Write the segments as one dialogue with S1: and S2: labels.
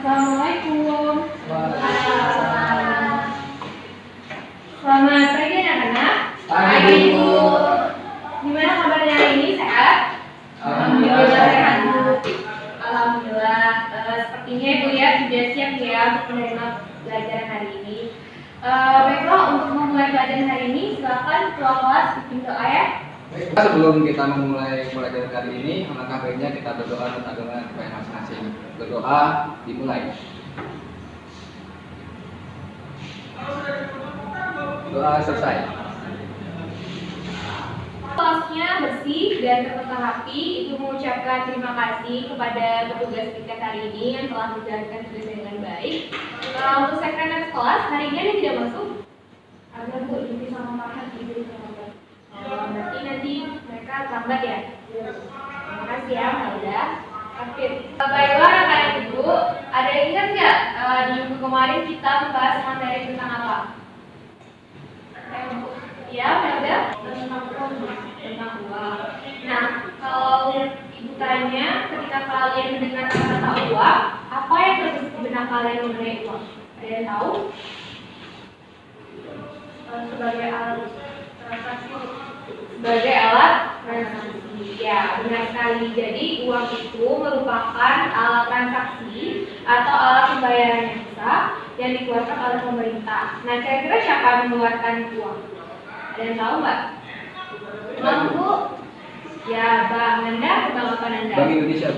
S1: Assalamualaikum.
S2: Waalaikumsalam.
S1: Selamat pagi anak-anak.
S2: Pagi, Bu.
S1: Gimana kabarnya hari ini? Sehat?
S2: Alhamdulillah sehat,
S1: Bu. Alhamdulillah. Sepertinya Ibu ya sudah siap ya untuk menerima pelajaran hari ini. Baiklah, untuk memulai pelajaran hari ini silakan ketua kelas pimpin doa ya.
S2: Sebelum kita memulai pelajaran kali ini, alangkah baiknya kita berdoa dan agama supaya masing-masing. Berdoa dimulai. Doa selesai.
S1: Kelasnya bersih dan tertata rapi, itu mengucapkan terima kasih kepada petugas piket hari ini yang telah menjalankan tugasnya dengan baik. Untuk sekretaris kelas, hari ini ada tidak masuk? Ada Bu, Ibu sama Marhan, Ibu sama Marhan. Berarti nanti mereka lambat ya? Terima kasih ya, udah. Aktif. Baiklah anak-anak Ibu, ada yang ingat nggak di minggu kemarin kita membahas materi tentang apa? Ya, udah tentang uang. Nah, kalau Ibu tanya ketika kalian mendengar kata uang, apa yang terbesit di benak kalian mengenai uang? Ada yang tahu? Sebagai alat transaksi. Sebagai alat transaksi. Ya, benar sekali. Jadi uang itu merupakan alat transaksi atau alat pembayaran yang sah yang dikeluarkan oleh pemerintah. Nah, kira-kira siapa yang mengeluarkan uang? Ada yang tahu nggak? Bu? Ya, Bank Anda, Bank apa Anda?
S2: Bank Indonesia.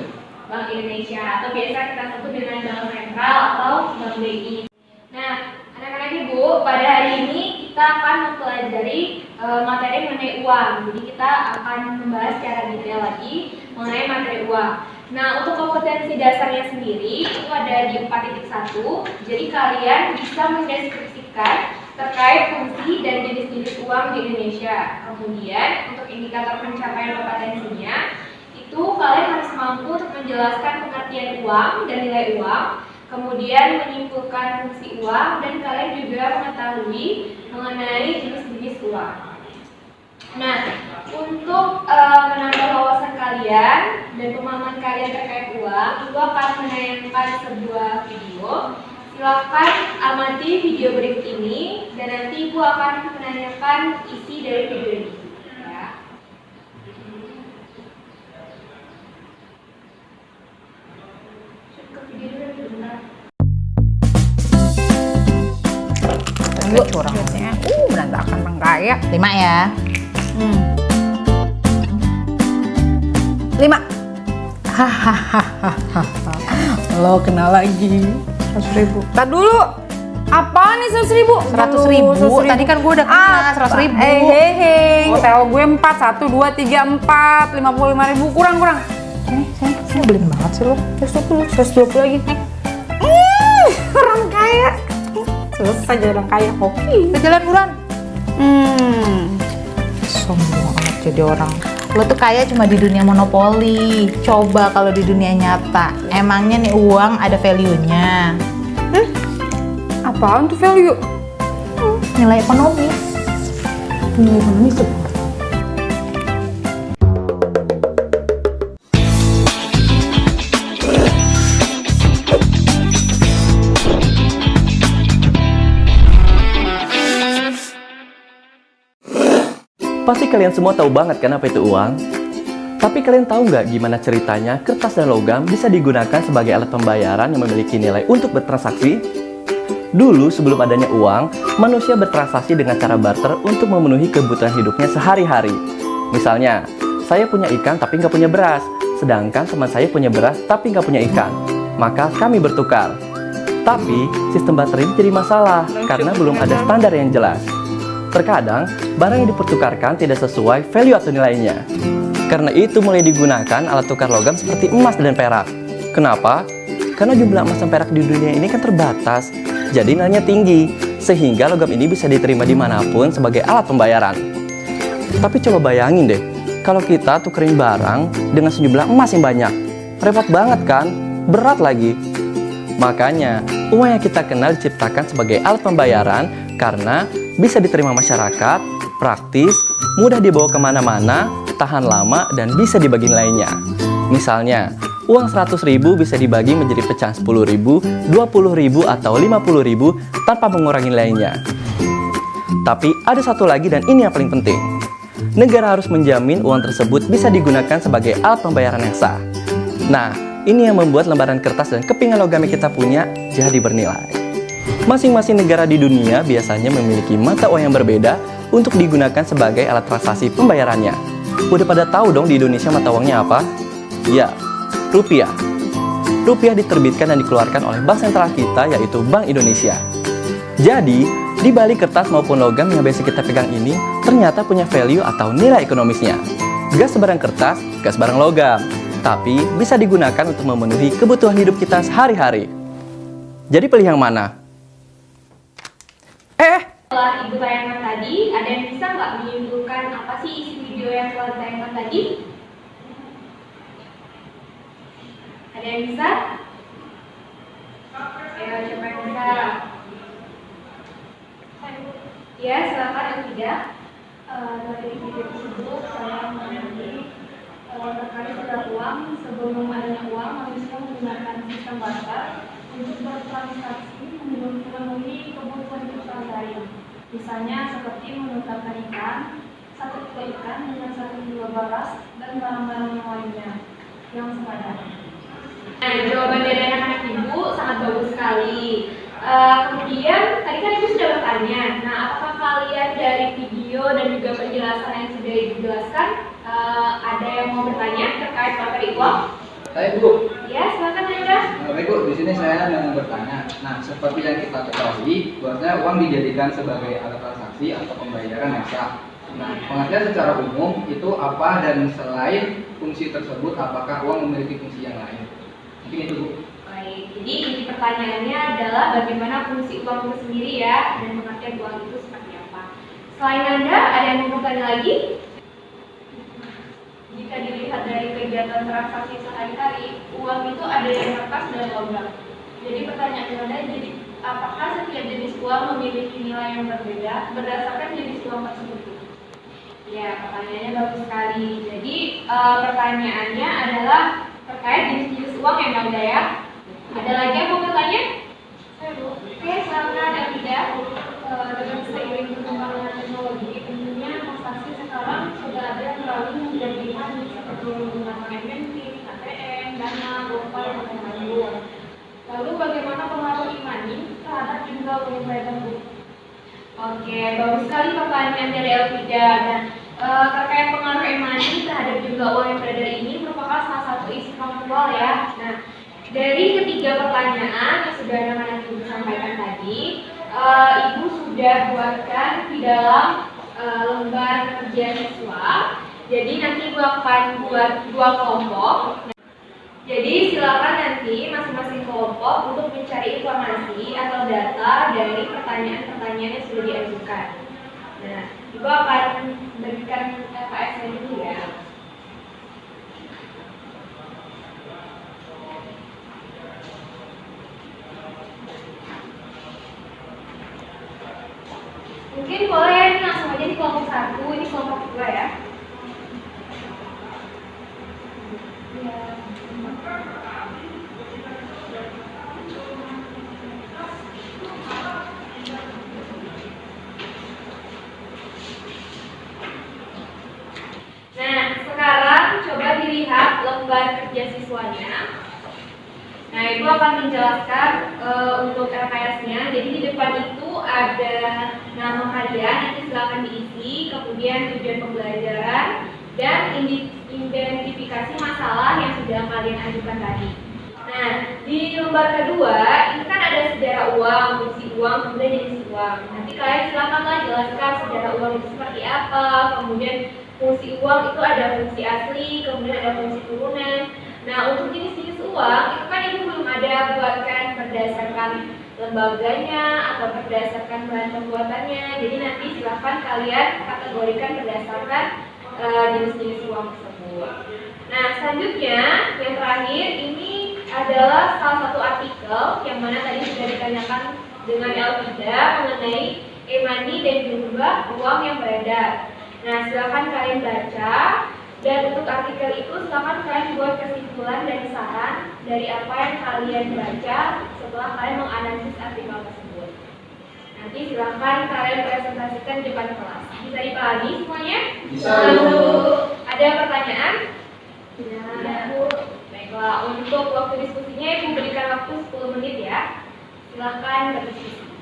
S1: Bank Indonesia, atau biasa kita sebut dengan Bank Sentral atau Bank BI. Nah, anak-anak Ibu, pada hari ini kita akan mempelajari materi mengenai uang. Jadi kita akan membahas secara detail lagi mengenai materi uang. Nah, untuk kompetensi dasarnya sendiri itu ada di 4.1. Jadi kalian bisa mendeskripsikan terkait fungsi dan jenis-jenis uang di Indonesia. Kemudian untuk indikator pencapaian kompetensinya itu kalian harus mampu untuk menjelaskan pengertian uang dan nilai uang, kemudian menyimpulkan fungsi uang, dan kalian juga mengetahui mengenai jenis-jenis uang. Nah, untuk menambah wawasan kalian dan pemahaman kalian terkait uang, Ibu akan menayangkan sebuah video. Silakan amati video berikut ini dan nanti Ibu akan menanyakan isi dari video ini. Ya. Ke video dulu sebentar.
S3: Bu, curang biasanya. Berantakan orang kaya. 5 ya. 5. Hahaha. Lo kenal lagi. 100.000. Tar dulu. Apaan nih 100.000? 100.000. Tadi kan gue udah kena 100.000. Hehehe. Hotel gue 4, 1, 2, 3, 4, 55.000. Kurang. Nih, saya beliin banget sih lo. 120 lagi. Orang kaya. Selesai jadi orang kaya. Oke. Kita jalan buruan. Sombong amat jadi orang. Lo tuh kaya cuma di dunia monopoli. Coba kalau di dunia nyata, emangnya nih uang ada value-nya? Apaan tuh value? Nilai ekonomis. Nilai ekonomis tuh.
S4: Pasti kalian semua tahu banget kan apa itu uang? Tapi kalian tahu nggak gimana ceritanya kertas dan logam bisa digunakan sebagai alat pembayaran yang memiliki nilai untuk bertransaksi? Dulu sebelum adanya uang, manusia bertransaksi dengan cara barter untuk memenuhi kebutuhan hidupnya sehari-hari. Misalnya, saya punya ikan tapi nggak punya beras, sedangkan teman saya punya beras tapi nggak punya ikan. Maka kami bertukar. Tapi sistem barter ini jadi masalah karena belum ada standar yang jelas. Terkadang, barang yang dipertukarkan tidak sesuai value atau nilainya. Karena itu mulai digunakan alat tukar logam seperti emas dan perak. Kenapa? Karena jumlah emas dan perak di dunia ini kan terbatas, jadi nilainya tinggi, sehingga logam ini bisa diterima dimanapun sebagai alat pembayaran. Tapi coba bayangin deh, kalau kita tukerin barang dengan sejumlah emas yang banyak. Repot banget kan? Berat lagi. Makanya, uang yang kita kenal diciptakan sebagai alat pembayaran karena bisa diterima masyarakat, praktis, mudah dibawa kemana-mana, tahan lama, dan bisa dibagi nilainya. Misalnya, uang 100.000 bisa dibagi menjadi pecahan 10.000, 20.000, atau 50.000 tanpa mengurangi nilainya. Tapi ada satu lagi dan ini yang paling penting. Negara harus menjamin uang tersebut bisa digunakan sebagai alat pembayaran yang sah. Nah, ini yang membuat lembaran kertas dan kepingan logam yang kita punya jadi bernilai. Masing-masing negara di dunia biasanya memiliki mata uang yang berbeda untuk digunakan sebagai alat transaksi pembayarannya. Udah pada tahu dong di Indonesia mata uangnya apa? Ya, rupiah. Rupiah diterbitkan dan dikeluarkan oleh bank sentral kita, yaitu Bank Indonesia. Jadi, di balik kertas maupun logam yang biasa kita pegang ini, ternyata punya value atau nilai ekonomisnya. Gak sebarang kertas, gak sebarang logam, tapi bisa digunakan untuk memenuhi kebutuhan hidup kita sehari-hari. Jadi pilih yang mana?
S1: Setelah ibu tayangkan tadi, ada yang bisa nggak menyimpulkan apa sih isi video yang telah ditayangkan tadi? Ada yang bisa? Ayo, siapa yang bisa? Ya, silakan yang tidak. Dari video tersebut saya mengenai terkait dengan uang. Sebelum adanya uang, manusia menggunakan sistem barter untuk bertransaksi memenuhi kebutuhan hidup sehari-hari. Misalnya seperti menukarkan ikan, 1 kilo ikan dengan 1 kilo beras dan barang-barang yang lainnya yang sepadan. Nah, jawaban dari anak-anak ibu sangat bagus sekali. Kemudian tadi kan ibu sudah bertanya, nah apakah kalian dari video dan juga penjelasan yang sudah ibu jelaskan ada yang mau bertanya terkait materi uang?
S2: Saya Bu.
S1: Ya, silakan Anda.
S2: Baik Bu, di sini saya mau bertanya. Nah, seperti yang kita ketahui, bahwasanya uang dijadikan sebagai alat transaksi atau pembayaran yang sah. Nah, pengertian secara umum itu apa, dan selain fungsi tersebut, apakah uang memiliki fungsi yang lain? Mungkin itu Bu.
S1: Baik, jadi inti pertanyaannya adalah bagaimana fungsi uang itu sendiri ya, dan pengertian uang itu seperti apa. Selain Anda, ada yang mau bertanya lagi? Jika dilihat dari kegiatan transaksi sehari-hari, uang itu ada yang kertas dan logam. Jadi pertanyaan Anda, jadi apakah setiap jenis uang memiliki nilai yang berbeda berdasarkan jenis uang tersebut? Ya, pertanyaannya bagus sekali. Jadi pertanyaannya adalah terkait jenis-jenis uang yang ada ya. Ada lagi yang mau bertanya? Oke, silakan yang tidak. Dengan seiring perkembangan teknologi, tentunya transaksi sekarang sudah ada yang melalui menjadikan seperti menggunakan banking, ATM, Dana, GoPay, dan lain-lain. Lalu bagaimana pengaruh e-money terhadap jumlah uang beredar? Oke, bagus sekali pertanyaan dari Elvida. Dan terkait pengaruh e-money terhadap jumlah uang yang beredar ini merupakan salah satu isu faktual ya. Nah, dari ketiga pertanyaan yang sudah anak-anak ibu sampaikan tadi, ibu sudah buatkan di dalam lembar kerja siswa. Jadi nanti ibu akan buat 2 kelompok. Jadi silakan nanti masing-masing kelompok untuk mencari informasi atau data dari pertanyaan-pertanyaan yang sudah diajukan. Nah, ibu akan berikan LKS-nya dulu ya. Mungkin boleh langsung aja di kelompok 1, ini kelompok 2 ya. Nah, sekarang coba dilihat lembar kerja siswanya. Nah, Ibu akan menjelaskan untuk LKS-nya. Jadi di depan itu ada nama kalian, nanti silakan diisi, kemudian tujuan pembelajaran, dan identifikasi masalah yang sudah kalian ajukan tadi. Nah, di lembar kedua, ini kan ada sejarah uang, fungsi uang, kemudian jenis uang. Nanti kalian silakanlah jelaskan sejarah uang itu seperti apa, kemudian fungsi uang itu ada fungsi asli, kemudian ada fungsi turunan. Nah, untuk jenis-jenis uang, itu kan Ibu belum ada buatkan berdasarkan lembaganya atau berdasarkan bahan pembuatannya. Jadi nanti silakan kalian kategorikan berdasarkan jenis-jenis uang tersebut. Nah, selanjutnya yang terakhir ini adalah salah satu artikel yang mana tadi sudah ditanyakan dengan Elvida mengenai e-money dan jumlah uang yang beredar. Nah, silakan kalian baca Dan untuk artikel itu silakan kalian buat kesimpulan dan saran dari apa yang kalian baca setelah kalian menganalisis artikel tersebut. Nanti silakan kalian presentasikan di depan kelas. Bisa dipahami semuanya?
S2: Bisa.
S1: Lalu ada pertanyaan? Tidak. Baiklah, untuk waktu diskusinya Ibu berikan waktu 10 menit ya. Silakan berdiskusi.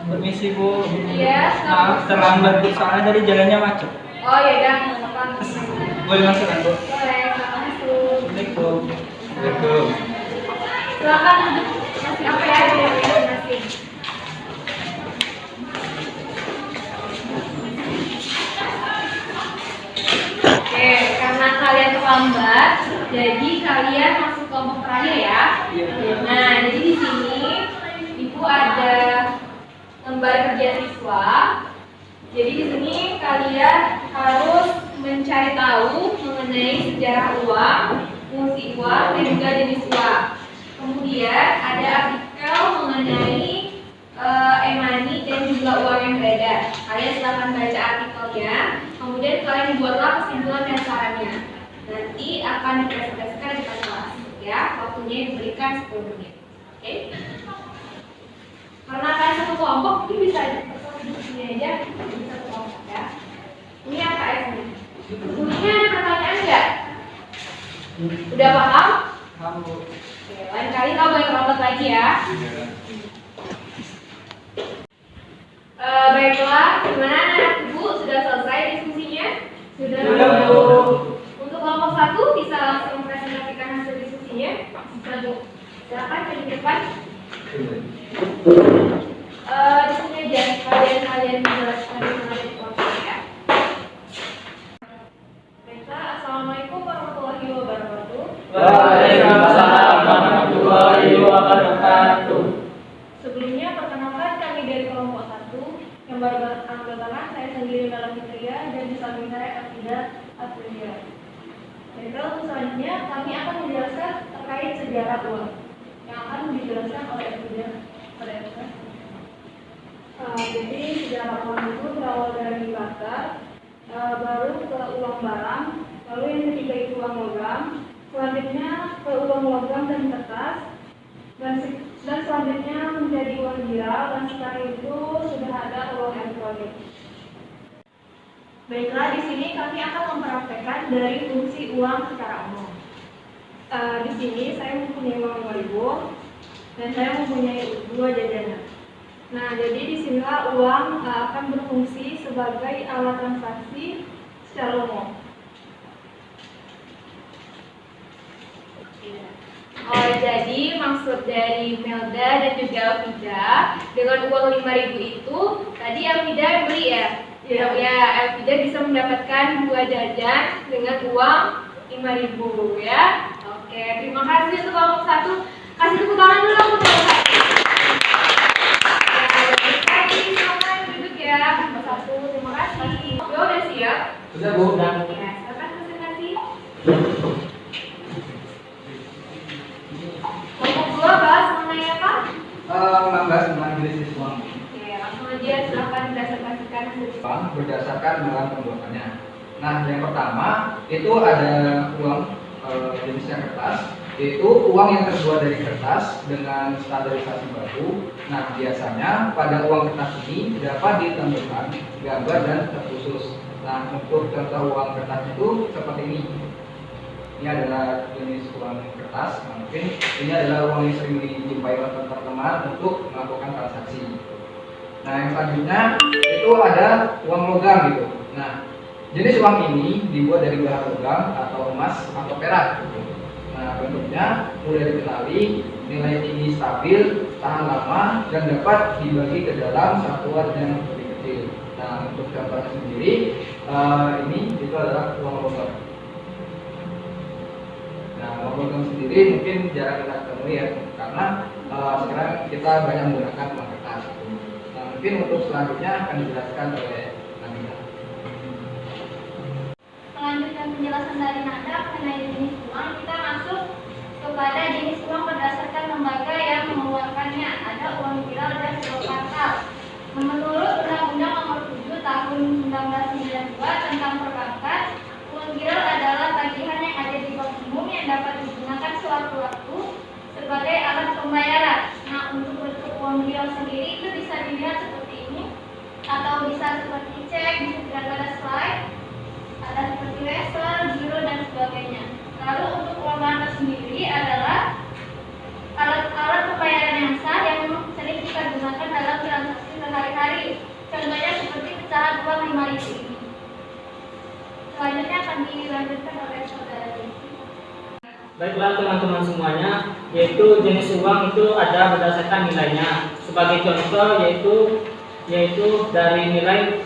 S5: Permisi Bu.
S1: Iya,
S5: Maaf terlambat Bu, soalnya tadi jalannya macet.
S1: Oh ya udah, silakan.
S5: Boleh masuk kan Bu?
S1: Boleh, silakan masuk.
S5: Assalamualaikum. Assalamualaikum.
S1: Silakan duduk masing apa ya di masing-masing. Oke, karena kalian terlambat, jadi kalian masuk kelompok terakhir ya. Nah, jadi di sini Ibu ada lembar kerja siswa. Jadi di sini kalian harus mencari tahu mengenai sejarah uang, fungsi uang, dan juga jenis uang. Kemudian ada artikel mengenai e-money dan juga uang yang beredar. Kalian silakan baca artikelnya. Kemudian kalian buatlah kesimpulan dan sarannya. Nanti akan dipresentasikan di kelas. Ya, waktunya diberikan 10 menit. Oke? Karena kalian satu kelompok, ini bisa di sini aja, bisa satu kelompok ya. Ini AKS-nya. Sebelumnya ada pertanyaan nggak? Udah paham?
S5: Paham Bu.
S1: Oke, lain kali nggak boleh terlambat lagi ya. Baiklah, gimana anak ibu sudah selesai diskusinya? Sudah.
S5: Bu.
S1: Untuk kelompok 1 bisa langsung presentasikan hasil diskusinya. Bisa Bu. Silakan ke depan. Di sini aja kalian menjelaskan mengenai kelompok ya. Baiklah, assalamualaikum warahmatullahi wabarakatuh.
S5: Waalaikumsalam warahmatullahi wabarakatuh.
S1: Sebelumnya perkenalkan kami dari kelompok 1 yang baru angkat tangan, saya sendiri dalam Fitria dan di samping saya Afida Aprilia. Baiklah, untuk selanjutnya kami akan menjelaskan terkait sejarah uang yang akan dijelaskan oleh Afida pada Afida. Jadi sejarah uang itu berawal dari barter, baru ke uang barang, lalu yang ketiga itu uang logam, selanjutnya ke uang logam dan kertas, dan selanjutnya menjadi uang digital, dan setelah itu sudah ada uang elektronik. Baiklah, di sini kami akan mempraktekkan dari fungsi uang secara umum. Di sini saya mempunyai uang 5.000 dan saya mempunyai 2 jajanan. Nah, jadi disinilah uang akan berfungsi sebagai alat transaksi secara umum. Oh, jadi maksud dari Melda dan juga Elvida dengan uang 5.000 itu tadi Elvida beli ya? Ya, Elvida bisa mendapatkan 2 jajan dengan uang 5.000 ya. Oke, terima kasih untuk kelompok 1. Kasih tepuk tangan dulu untuk kelompok 1. Silakan duduk ya, kelompok 1. Terima kasih. Yo, udah siap?
S2: Sudah Bu.
S1: Ya, silakan presentasi. Kelompok 2 bahas mengenai apa?
S2: Membahas tentang jenis uang.
S1: Oke, langsung aja silakan presentasikan hasil.
S2: Uang berdasarkan bahan pembuatannya. Nah, yang pertama itu ada uang jenisnya kertas. Itu uang yang terbuat dari kertas dengan standarisasi baku. Nah, biasanya pada uang kertas ini dapat ditentukan gambar dan terkhusus. Nah, untuk contoh uang kertas itu seperti ini. Ini adalah jenis uang kertas. Mungkin ini adalah uang yang sering dijumpai oleh teman-teman untuk melakukan transaksi. Nah, yang selanjutnya itu ada uang logam gitu. Nah, jenis uang ini dibuat dari bahan logam atau emas atau perak gitu. Nah, bentuknya mudah dikenali, nilai tinggi stabil, tahan lama, dan dapat dibagi ke dalam satuan yang lebih kecil. Nah, untuk contohnya sendiri, ini itu adalah uang logam. Nah, uang logam sendiri mungkin jarang kita temui ya, karena sekarang kita banyak menggunakan uang kertas. Nah, mungkin untuk selanjutnya akan dijelaskan oleh Nabila.
S1: Melanjutkan penjelasan dari Nada mengenai jenis uang, kita masuk kepada jenis uang berdasarkan lembaga yang mengeluarkannya. Ada uang viral dan uang kartal. Menurut Undang-Undang Nomor 7 Tahun 1992 tentang perbankan, uang viral adalah tagihan yang ada di bank umum yang dapat digunakan sewaktu-waktu sebagai alat pembayaran. Nah, untuk bentuk uang viral sendiri itu bisa dilihat seperti ini, atau bisa seperti cek, bisa tidak ada slide, ada seperti wesel, giro, dan sebagainya. Lalu untuk uang kartal sendiri adalah alat-alat pembayaran yang sah yang sering kita gunakan dalam transaksi sehari-hari. Contohnya seperti pecahan uang 5.000 ini. Selanjutnya akan dilanjutkan oleh saudara Desi.
S5: Baiklah teman-teman semuanya, yaitu jenis uang itu ada berdasarkan nilainya. Sebagai contoh yaitu dari nilai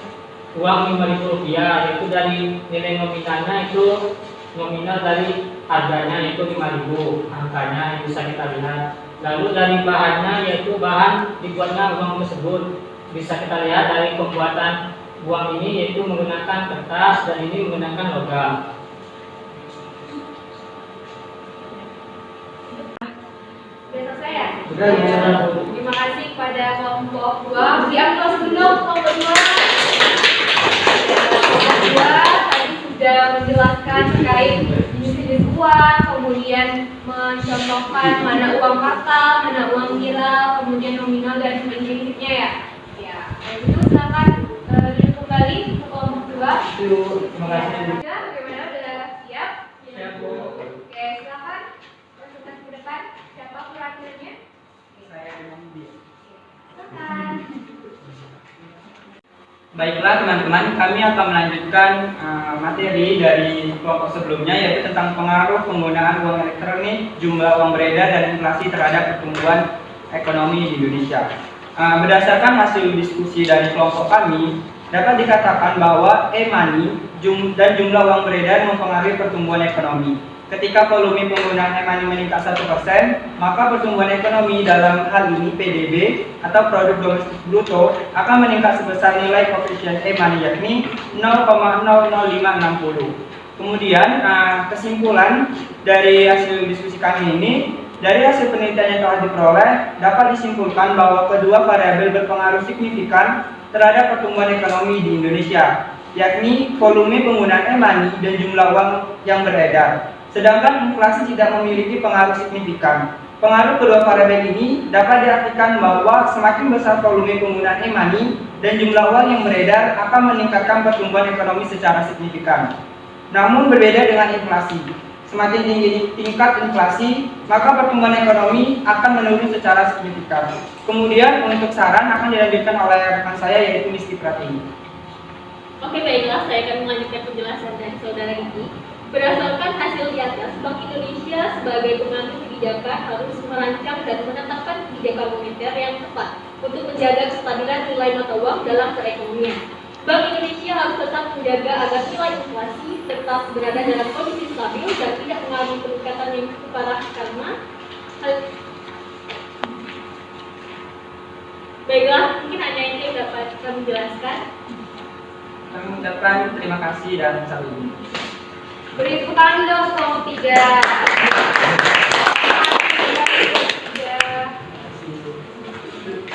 S5: uang Rp5.000, yaitu dari nilai nominalnya itu nominal dari harganya yaitu 5.000, angkanya yang bisa kita lihat. Lalu dari bahannya yaitu bahan dibuatnya uang tersebut, bisa kita lihat dari pembuatan uang ini yaitu menggunakan kertas dan ini menggunakan logam.
S1: Sudah selesai ya?
S5: Sudah, ya.
S1: Terima kasih kepada kelompok 2. Diaplaus dulu kelompok 2. Kelompok 2 tadi sudah menjelaskan terkait jenis-jenis uang, kemudian mencontohkan mana uang kartal, mana uang viral, kemudian nominal dan prinsipnya ya. Ya, itu silakan duduk kembali ke kelompok 2.
S5: Terima kasih.
S1: Ya, bagaimana sudah siap?
S5: Siap, Bu.
S1: Oke, silakan presentasi ke depan. Siapa kuratornya?
S5: Saya Mandi.
S1: Silakan.
S6: Baiklah teman-teman, kami akan melanjutkan materi dari kelompok sebelumnya, yaitu tentang pengaruh penggunaan uang elektronik, jumlah uang beredar, dan inflasi terhadap pertumbuhan ekonomi di Indonesia. Berdasarkan hasil diskusi dari kelompok kami, dapat dikatakan bahwa e-money dan jumlah uang beredar mempengaruhi pertumbuhan ekonomi. Ketika volume penggunaan e-money meningkat 1%, maka pertumbuhan ekonomi dalam hal ini PDB atau produk domestik bruto akan meningkat sebesar nilai koefisien e-money yakni 0,00560. Kemudian kesimpulan dari hasil diskusi kami ini, dari hasil penelitian yang telah diperoleh dapat disimpulkan bahwa kedua variabel berpengaruh signifikan terhadap pertumbuhan ekonomi di Indonesia, yakni volume penggunaan e-money dan jumlah uang yang beredar. Sedangkan inflasi tidak memiliki pengaruh signifikan. Pengaruh kedua variabel ini dapat diartikan bahwa semakin besar volume penggunaan e-money dan jumlah uang yang beredar akan meningkatkan pertumbuhan ekonomi secara signifikan. Namun berbeda dengan inflasi. Semakin tinggi tingkat inflasi, maka pertumbuhan ekonomi akan menurun secara signifikan. Kemudian untuk saran akan dilanjutkan oleh rekan saya yaitu Miski Pratini.
S1: Oke, baiklah, saya akan melanjutkan penjelasan dari saudara Diki. Berdasarkan hasil di atas, Bank Indonesia sebagai pengambil kebijakan harus merancang dan menetapkan kebijakan moneter yang tepat untuk menjaga kestabilan nilai mata uang dalam perekonomian. Bank Indonesia harus tetap menjaga agar nilai inflasi tetap berada dalam kondisi stabil dan tidak mengalami peningkatan yang cukup parah karena baiklah, mungkin hanya ini yang dapat kami jelaskan.
S6: Kami mengucapkan terima kasih dan salam.
S1: Beri tepuk tangan dong kelompok 3.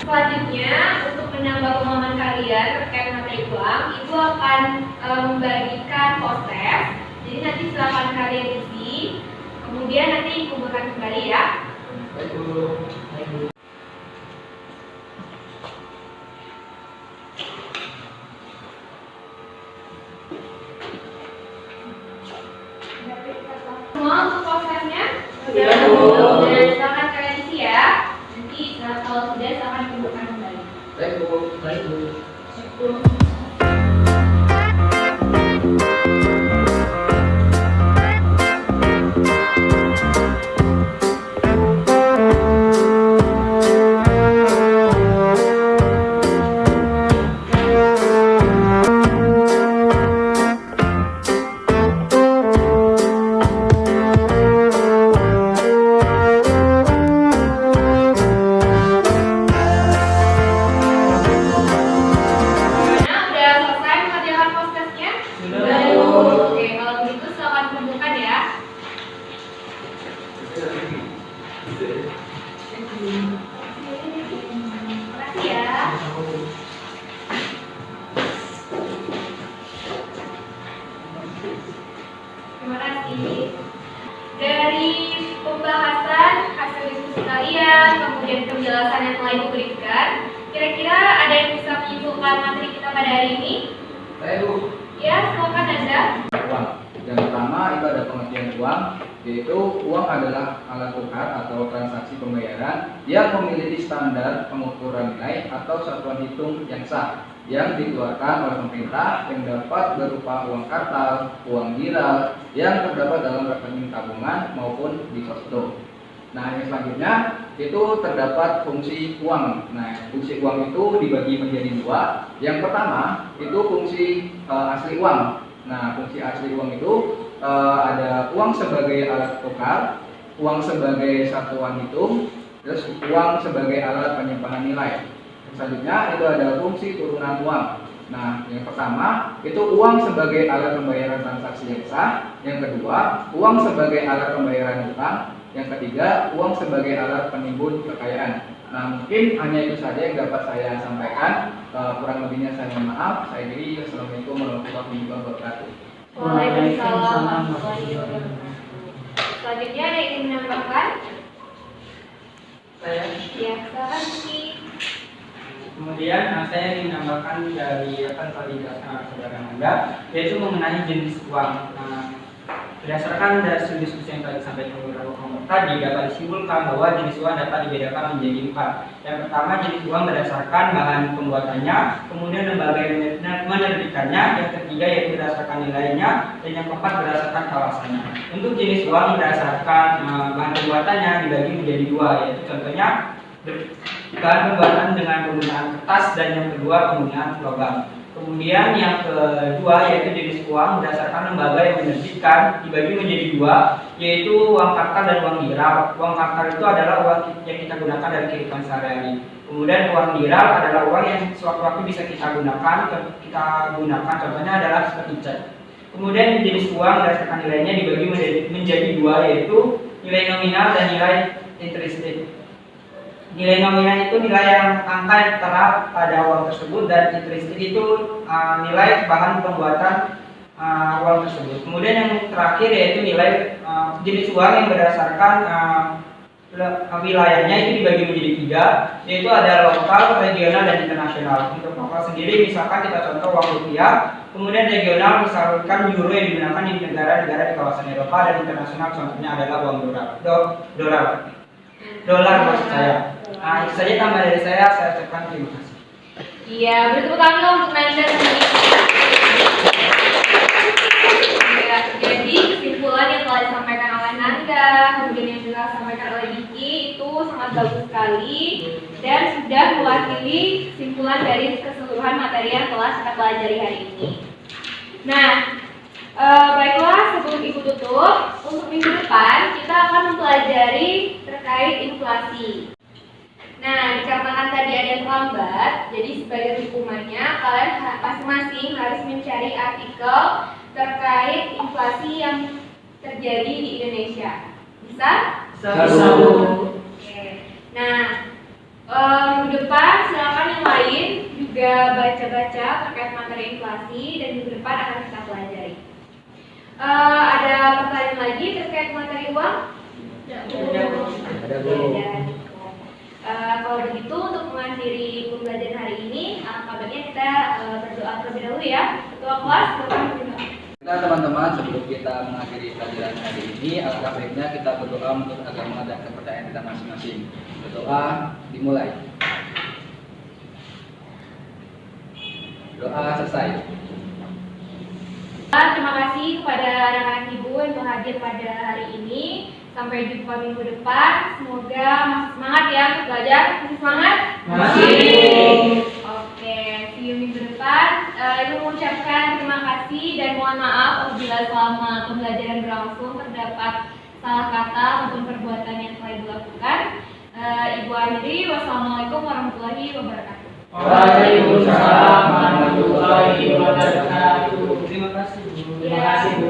S1: Selanjutnya, untuk menambah pemahaman kalian terkait materi uang, itu akan membagikan proses. Jadi nanti silakan kalian isi, kemudian nanti kumpulkan kembali ya.
S5: Baik, Bu.
S1: Semua untuk prosesnya sudah
S5: Sudah, Bu.
S1: silakan kalian isi ya. Nanti kalau sudah silakan kumpulkan kembali.
S5: Baik, Bu. Baik, Bu.
S1: Nah, udah selesai mengerjakan podcastnya?
S5: Sudah.
S1: Oke, kalau begitu silakan kumpulkan ya. Makasih ya. Terima kasih. Dari pembahasan hasil diskusi kalian, kemudian penjelasan yang telah Ibu berikan, kira-kira ada yang bisa menyimpulkan materi kita pada hari ini?
S2: Saya Bu.
S1: Ya, silakan Anda.
S2: Uang. Yang pertama itu ada pengertian uang, yaitu uang adalah alat tukar atau transaksi pembayaran yang memiliki standar pengukuran nilai atau satuan hitung yang sah yang dikeluarkan oleh pemerintah yang dapat berupa uang kartal, uang giral yang terdapat dalam rekening tabungan maupun di deposito. Nah, yang selanjutnya itu terdapat fungsi uang. Nah, fungsi uang itu dibagi menjadi dua. Yang pertama itu fungsi asli uang. Nah, fungsi asli uang itu ada uang sebagai alat tukar, uang sebagai satuan hitung, terus uang sebagai alat penyimpanan nilai. Selanjutnya itu ada fungsi turunan uang. Nah, yang pertama itu uang sebagai alat pembayaran transaksi yang sah. Yang kedua, uang sebagai alat pembayaran utang. Yang ketiga, uang sebagai alat penimbun kekayaan. Nah, mungkin hanya itu saja yang dapat saya sampaikan. Kurang lebihnya saya mohon maaf. Saya diri. Assalamualaikum warahmatullahi wabarakatuh.
S1: Waalaikumsalam warahmatullahi wabarakatuh. Selanjutnya ada yang ingin menambahkan?
S6: Saya.
S1: Ya, silakan Rizky.
S6: Kemudian saya ingin menambahkan dari apa yang tadi dijelaskan saudara Anda, yaitu mengenai jenis uang. Nah, berdasarkan dari diskusi yang tadi disampaikan oleh Romo tadi, dapat disimpulkan bahwa jenis uang dapat dibedakan menjadi 4. Yang pertama, jenis uang berdasarkan bahan pembuatannya, kemudian lembaga yang menerbitkannya, yang ketiga yaitu berdasarkan nilainya, dan yang keempat berdasarkan kawasannya. Untuk jenis uang berdasarkan bahan pembuatannya dibagi menjadi 2, yaitu contohnya bahan pembuatan dengan penggunaan kertas dan yang kedua penggunaan logam. Kemudian yang kedua yaitu jenis uang berdasarkan lembaga yang menerbitkan dibagi menjadi 2, yaitu uang kartal dan uang giral. Uang kartal itu adalah uang yang kita gunakan dari kehidupan sehari-hari. Kemudian uang giral adalah uang yang sewaktu-waktu bisa kita gunakan. Contohnya adalah seperti cat. Kemudian jenis uang berdasarkan nilainya dibagi menjadi 2, yaitu nilai nominal dan nilai intrinsic. Nilai nominal itu nilai yang angka yang tertera pada uang tersebut, dan intrinsic itu nilai bahan pembuatan uang tersebut. Kemudian yang terakhir yaitu nilai jenis uang yang berdasarkan wilayahnya itu dibagi menjadi 3, yaitu ada lokal, regional, dan internasional. Untuk lokal sendiri misalkan kita contoh uang rupiah, kemudian regional misalkan euro yang digunakan di negara-negara di kawasan Eropa, dan internasional contohnya adalah uang dolar maksud saya. Nah, itu saja tambah dari saya ucapkan terima kasih.
S1: Iya, beri tepuk tangan dong untuk Nanda sendiri. Ya, jadi kesimpulan yang telah disampaikan oleh Nanda, kemudian yang telah disampaikan oleh Diki itu sangat bagus sekali dan sudah mewakili kesimpulan dari keseluruhan materi yang telah kita pelajari hari ini. Nah, baiklah, sebelum Ibu tutup, untuk minggu depan kita akan mempelajari terkait inflasi. Nah, dikarenakan tadi ada yang terlambat, jadi sebagai hukumannya kalian masing-masing harus mencari artikel terkait inflasi yang terjadi di Indonesia. Bisa?
S5: Bisa.
S1: Oke. Nah, minggu depan silakan yang lain juga baca-baca terkait materi inflasi dan minggu depan akan kita pelajari. Ada pertanyaan lagi terkait materi uang?
S2: Ada, Bu.
S1: Kalau begitu untuk mengakhiri pembelajaran hari ini, kabarnya kita berdoa terlebih dahulu ya. Ketua kelas, Bapak berdoa.
S2: Nah, teman-teman, sebelum kita mengakhiri pelajaran hari ini, alangkah baiknya kita berdoa untuk agama dan kepercayaan kita masing-masing. Berdoa dimulai. Doa selesai.
S1: Terima kasih kepada anak-anak ibu yang telah hadir pada hari ini. Sampai jumpa minggu depan. Semoga masih semangat ya untuk belajar. Masih semangat?
S5: Masih.
S1: Oke, see you minggu depan. Ibu mengucapkan terima kasih dan mohon maaf apabila selama pembelajaran berlangsung terdapat salah kata maupun perbuatan yang telah Ibu lakukan. Ibu akhiri. Wassalamualaikum warahmatullahi wabarakatuh.
S5: Waalaikumsalam warahmatullahi wabarakatuh. Terima kasih Bu.
S1: Terima kasih Bu.